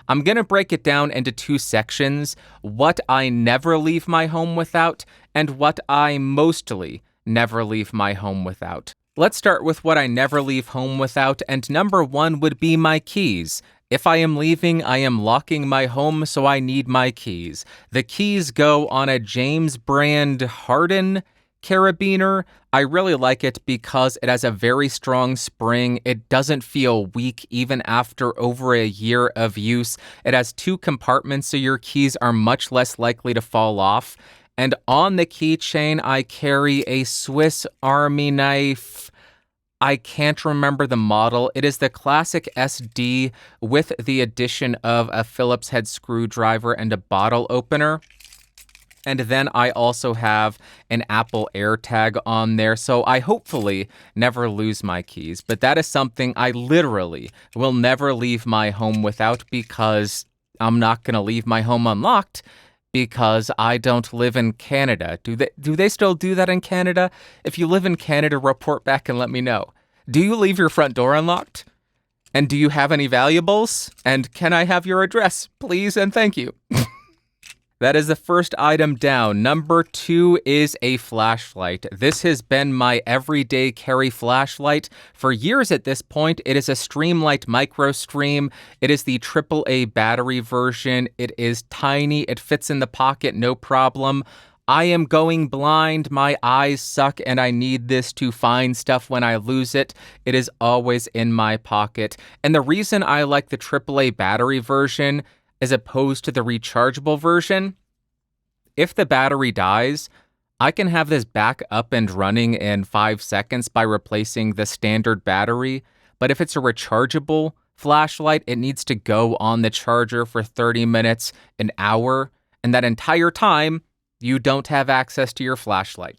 I'm going to break it down into two sections: what I never leave my home without and what I mostly never leave my home without. Let's start with what I never leave home without, and number one would be my keys. If I am leaving, I am locking my home, so I need my keys. The keys go on a James brand Harden carabiner. I really like it because it has a very strong spring. It doesn't feel weak even after over a year of use. It has two compartments, so your keys are much less likely to fall off. And on the keychain, I carry a Swiss Army knife. I can't remember the model. It is the classic SD with the addition of a Phillips head screwdriver and a bottle opener. And then I also have an Apple AirTag on there, so I hopefully never lose my keys. But that is something I literally will never leave my home without, because I'm not going to leave my home unlocked, because I don't live in Canada. Do they still do that in Canada? If you live in Canada, report back and let me know. Do you leave your front door unlocked? And do you have any valuables? And can I have your address, please and thank you? That is the first item down. Number two is a flashlight. This has been my everyday carry flashlight for years at this point. It is a Streamlight Micro Stream. It is the AAA battery version. It is tiny. It fits in the pocket, no problem. I am going blind, my eyes suck, and I need this to find stuff when I lose it. It is always in my pocket. And the reason I like the AAA battery version as opposed to the rechargeable version, if the battery dies, I can have this back up and running in 5 seconds by replacing the standard battery. But if it's a rechargeable flashlight, it needs to go on the charger for 30 minutes, an hour, and that entire time, you don't have access to your flashlight.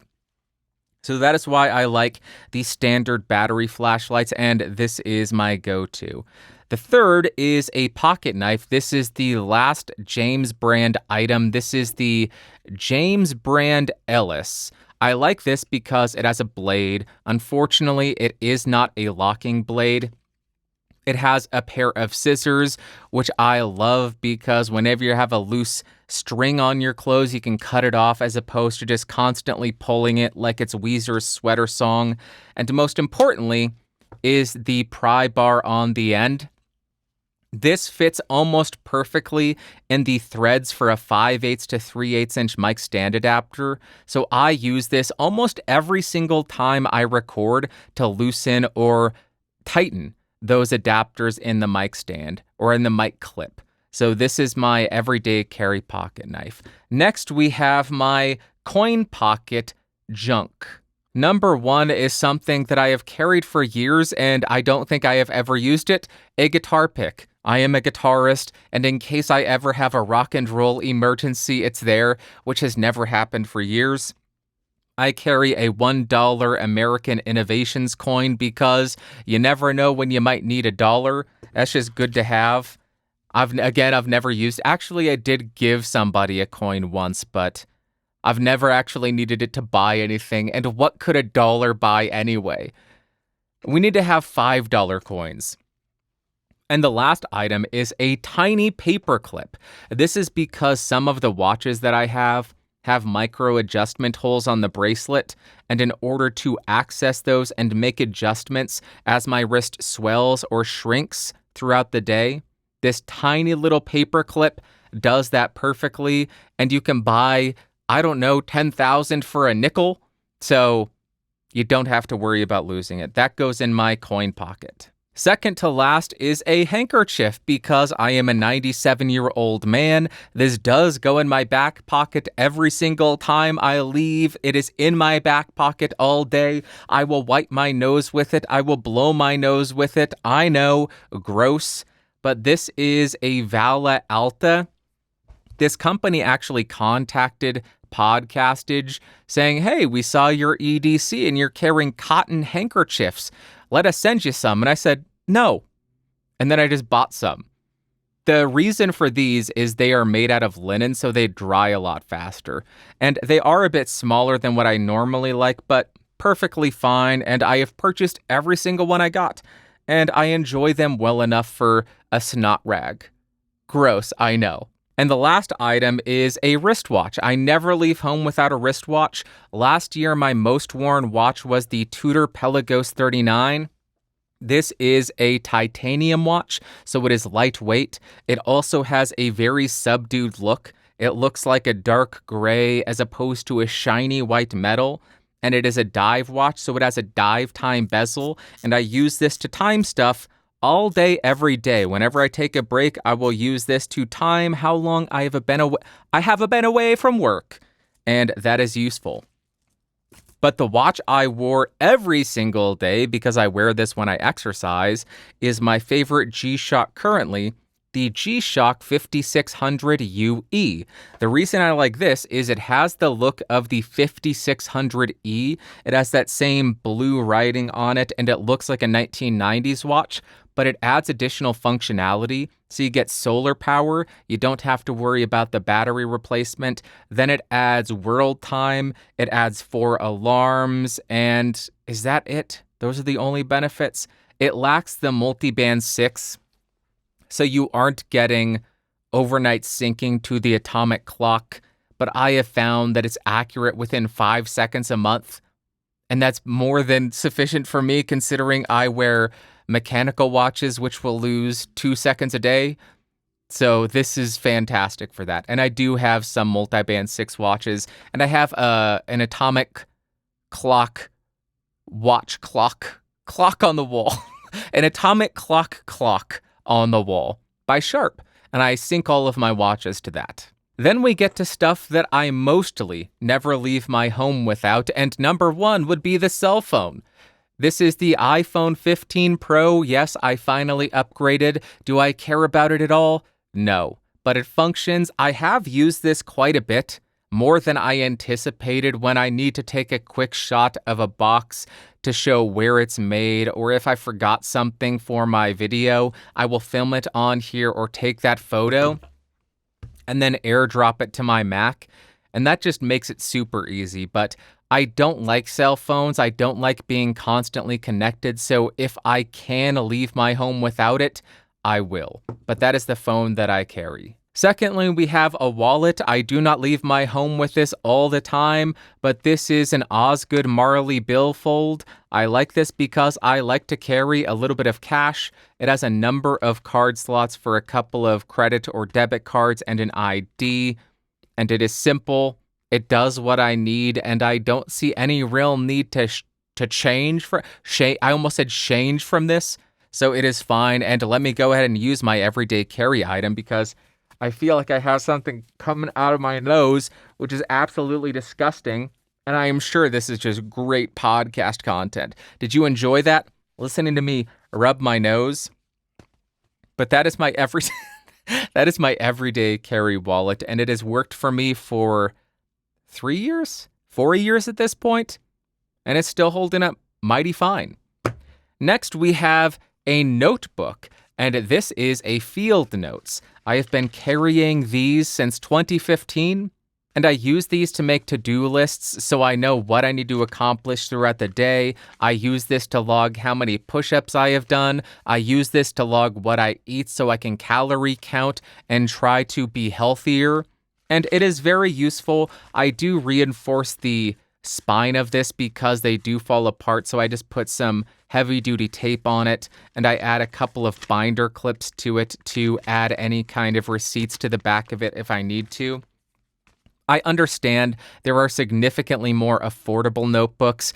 So that is why I like the standard battery flashlights, and this is my go-to. The third is a pocket knife. This is the last James brand item. This is the James brand Ellis. I like this because it has a blade. Unfortunately, it is not a locking blade. It has a pair of scissors, which I love because whenever you have a loose string on your clothes, you can cut it off as opposed to just constantly pulling it like it's Weezer's Sweater Song. And most importantly is the pry bar on the end. This fits almost perfectly in the threads for a 5/8 to 3/8 inch mic stand adapter. So I use this almost every single time I record to loosen or tighten those adapters in the mic stand or in the mic clip. So this is my everyday carry pocket knife. Next, we have my coin pocket junk. Number one is something that I have carried for years and I don't think I have ever used it, a guitar pick. I am a guitarist, and in case I ever have a rock and roll emergency, it's there, which has never happened for years. I carry a $1 American Innovations coin because you never know when you might need $1. That's just good to have. I've never used. Actually, I did give somebody a coin once, but I've never actually needed it to buy anything. And what could $1 buy anyway? We need to have $5 coins. And the last item is a tiny paper clip. This is because some of the watches that I have micro adjustment holes on the bracelet, and in order to access those and make adjustments as my wrist swells or shrinks throughout the day, this tiny little paper clip does that perfectly, and you can buy, 10,000 for a nickel, so you don't have to worry about losing it. That goes in my coin pocket. Second to last is a handkerchief because I am a 97-year-old man. This does go in my back pocket every single time I leave. It is in my back pocket all day. I will wipe my nose with it. I will blow my nose with it. I know, gross, but this is a Vala Alta. This company actually contacted Podcastage saying, hey, we saw your EDC and you're carrying cotton handkerchiefs. Let us send you some. And I said, no. And then I just bought some. The reason for these is they are made out of linen, so they dry a lot faster. And they are a bit smaller than what I normally like, but perfectly fine. And I have purchased every single one I got. And I enjoy them well enough for a snot rag. Gross, I know. And the last item is a wristwatch. I never leave home without a wristwatch. Last year, my most worn watch was the Tudor Pelagos 39. This is a titanium watch, so it is lightweight. It also has a very subdued look. It looks like a dark gray as opposed to a shiny white metal. And it is a dive watch, so it has a dive time bezel. And I use this to time stuff all day, every day. Whenever I take a break, I will use this to time how long I have been away from work. And that is useful. But the watch I wore every single day, because I wear this when I exercise, is my favorite G-Shock currently, the G-Shock 5600 UE. The reason I like this is it has the look of the 5600E. It has that same blue writing on it, and it looks like a 1990s watch, but it adds additional functionality. So you get solar power, you don't have to worry about the battery replacement. Then it adds world time, it adds 4 alarms, and is that it? Those are the only benefits. It lacks the multiband 6, so you aren't getting overnight syncing to the atomic clock, but I have found that it's accurate within 5 seconds a month, and that's more than sufficient for me considering I wear mechanical watches, which will lose 2 seconds a day. So this is fantastic for that. And I do have some multiband 6 watches, and I have an atomic clock on the wall, an atomic clock on the wall by Sharp, and I sync all of my watches to that. Then we get to stuff that I mostly never leave my home without, and number 1 would be the cell phone. This is the iPhone 15 Pro. Yes, I finally upgraded. Do I care about it at all? No, but it functions. I have used this quite a bit, more than I anticipated when I need to take a quick shot of a box to show where it's made, or if I forgot something for my video, I will film it on here or take that photo and then airdrop it to my Mac, and that just makes it super easy. But I don't like cell phones. I don't like being constantly connected, so if I can leave my home without it, I will. But that is the phone that I carry. Secondly, we have a wallet. I do not leave my home with this all the time, but this is an Osgood Marley billfold. I like this because I like to carry a little bit of cash. It has a number of card slots for a couple of credit or debit cards and an ID, and it is simple. It does what I need, and I don't see any real need to change I almost said change from this, so it is fine. And let me go ahead and use my everyday carry item because I feel like I have something coming out of my nose, which is absolutely disgusting, and I am sure this is just great podcast content. Did you enjoy that? Listening to me rub my nose? But that is my everyday carry wallet, and it has worked for me for 4 years at this point, and it's still holding up mighty fine. Next, we have a notebook, and this is a Field Notes. I have been carrying these since 2015, and I use these to make to-do lists so I know what I need to accomplish throughout the day. I use this to log how many push-ups I have done. I use this to log what I eat so I can calorie count and try to be healthier. And it is very useful. I do reinforce the spine of this because they do fall apart, so I just put some heavy-duty tape on it, and I add a couple of binder clips to it to add any kind of receipts to the back of it if I need to. I understand there are significantly more affordable notebooks.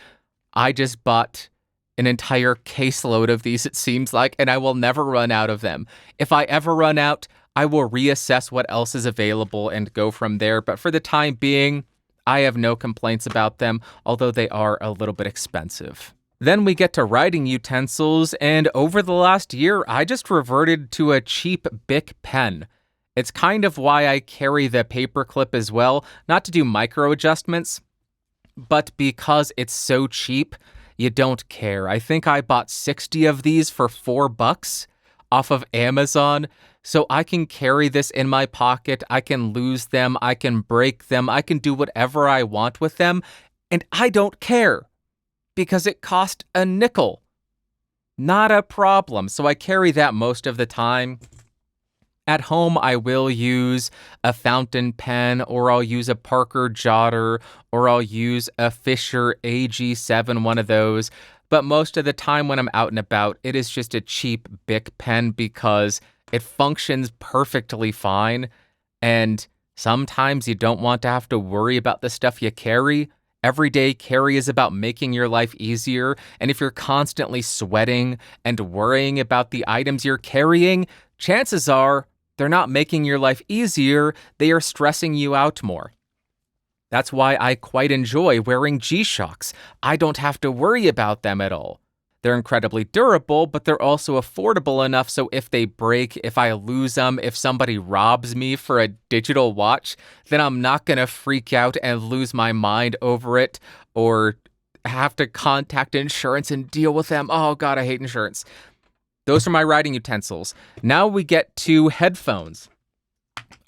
I just bought an entire caseload of these, it seems like, and I will never run out of them. If I ever run out, I will reassess what else is available and go from there, but for the time being, I have no complaints about them, although they are a little bit expensive. Then we get to writing utensils, and over the last year, I just reverted to a cheap Bic pen. It's kind of why I carry the paperclip as well, not to do micro adjustments, but because it's so cheap, you don't care. I think I bought 60 of these for $4 off of Amazon, so I can carry this in my pocket, I can lose them, I can break them, I can do whatever I want with them, and I don't care, because it cost a nickel. Not a problem, so I carry that most of the time. At home, I will use a fountain pen, or I'll use a Parker Jotter, or I'll use a Fisher AG7, one of those. But most of the time when I'm out and about, it is just a cheap Bic pen because it functions perfectly fine. And sometimes you don't want to have to worry about the stuff you carry. Everyday carry is about making your life easier. And if you're constantly sweating and worrying about the items you're carrying, chances are they're not making your life easier, they are stressing you out more. That's why I quite enjoy wearing G-Shocks. I don't have to worry about them at all. They're incredibly durable, but they're also affordable enough so if they break, if I lose them, if somebody robs me for a digital watch, then I'm not going to freak out and lose my mind over it or have to contact insurance and deal with them. Oh God, I hate insurance. Those are my writing utensils. Now we get to headphones.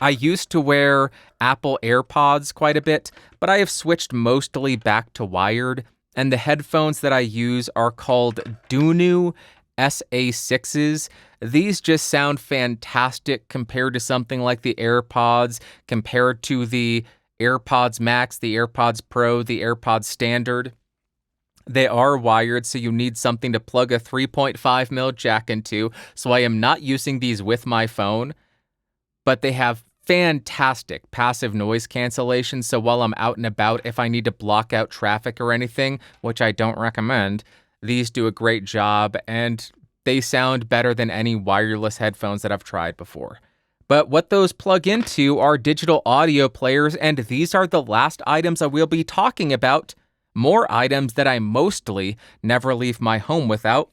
I used to wear Apple AirPods quite a bit, but I have switched mostly back to wired, and the headphones that I use are called Dunu SA6s. These just sound fantastic compared to something like the AirPods, compared to the AirPods Max, the AirPods Pro, the AirPods Standard. They are wired, so you need something to plug a 3.5mm jack into, so I am not using these with my phone, but they have fantastic passive noise cancellation, so while I'm out and about, if I need to block out traffic or anything, which I don't recommend, these do a great job, and they sound better than any wireless headphones that I've tried before. But what those plug into are digital audio players, and these are the last items I will be talking about. More items that I mostly never leave my home without.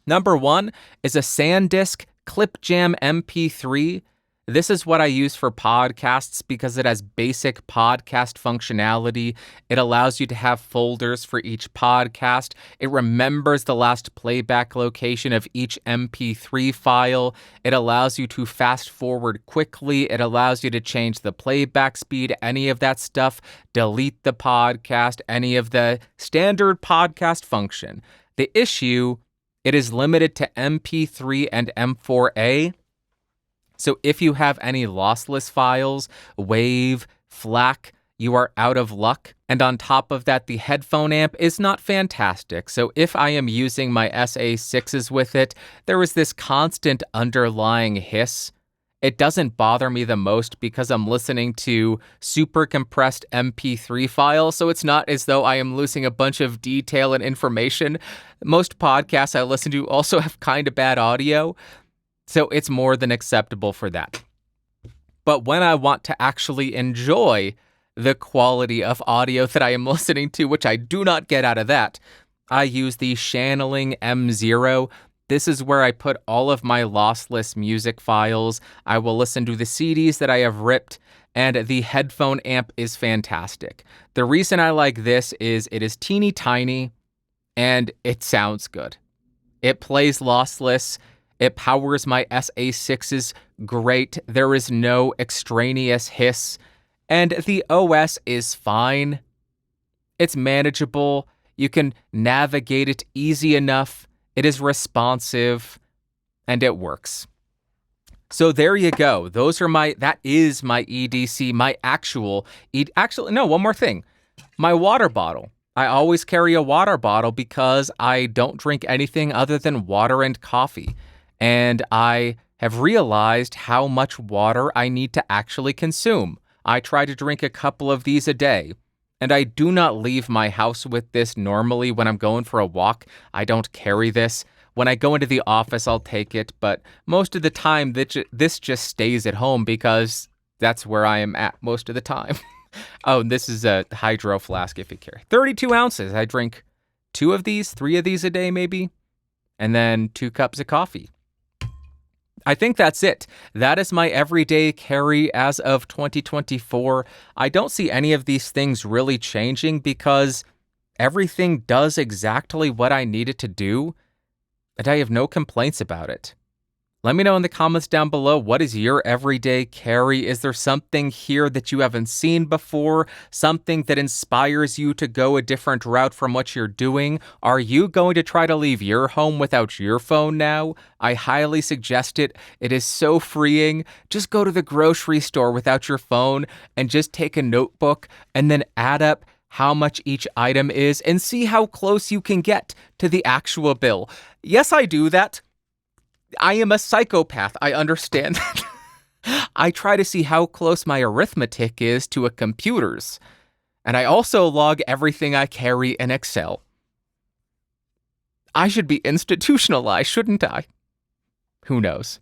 Number one is a SanDisk ClipJam MP3. This is what I use for podcasts because it has basic podcast functionality. It allows you to have folders for each podcast. It remembers the last playback location of each MP3 file. It allows you to fast forward quickly. It allows you to change the playback speed, any of that stuff, delete the podcast, any of the standard podcast function. The issue, it is limited to MP3 and M4A. So if you have any lossless files, WAV, FLAC, you are out of luck. And on top of that, the headphone amp is not fantastic. So if I am using my SA6s with it, there is this constant underlying hiss. It doesn't bother me the most because I'm listening to super compressed MP3 files, so it's not as though I am losing a bunch of detail and information. Most podcasts I listen to also have kind of bad audio, so it's more than acceptable for that. But when I want to actually enjoy the quality of audio that I am listening to, which I do not get out of that, I use the Channeling M0. This is where I put all of my lossless music files. I will listen to the CDs that I have ripped, and the headphone amp is fantastic. The reason I like this is it is teeny tiny, and it sounds good. It plays lossless. It powers my SA6s great. There is no extraneous hiss. And the OS is fine. It's manageable. You can navigate it easy enough. It is responsive. And it works. So there you go. That is my EDC, my one more thing. My water bottle. I always carry a water bottle because I don't drink anything other than water and coffee. And I have realized how much water I need to actually consume. I try to drink a couple of these a day, and I do not leave my house with this normally when I'm going for a walk. I don't carry this. When I go into the office, I'll take it, but most of the time, this just stays at home because that's where I am at most of the time. Oh, and this is a hydro flask if you carry. 32 ounces. I drink 3 of these a day maybe, and then 2 cups of coffee. I think that's it. That is my everyday carry as of 2024. I don't see any of these things really changing because everything does exactly what I need it to do, and I have no complaints about it. Let me know in the comments down below, what is your everyday carry? Is there something here that you haven't seen before? Something that inspires you to go a different route from what you're doing? Are you going to try to leave your home without your phone now? I highly suggest it. It is so freeing. Just go to the grocery store without your phone and just take a notebook and then add up how much each item is and see how close you can get to the actual bill. Yes, I do that. I am a psychopath. I understand that. I try to see how close my arithmetic is to a computer's. And I also log everything I carry in Excel. I should be institutionalized, shouldn't I? Who knows?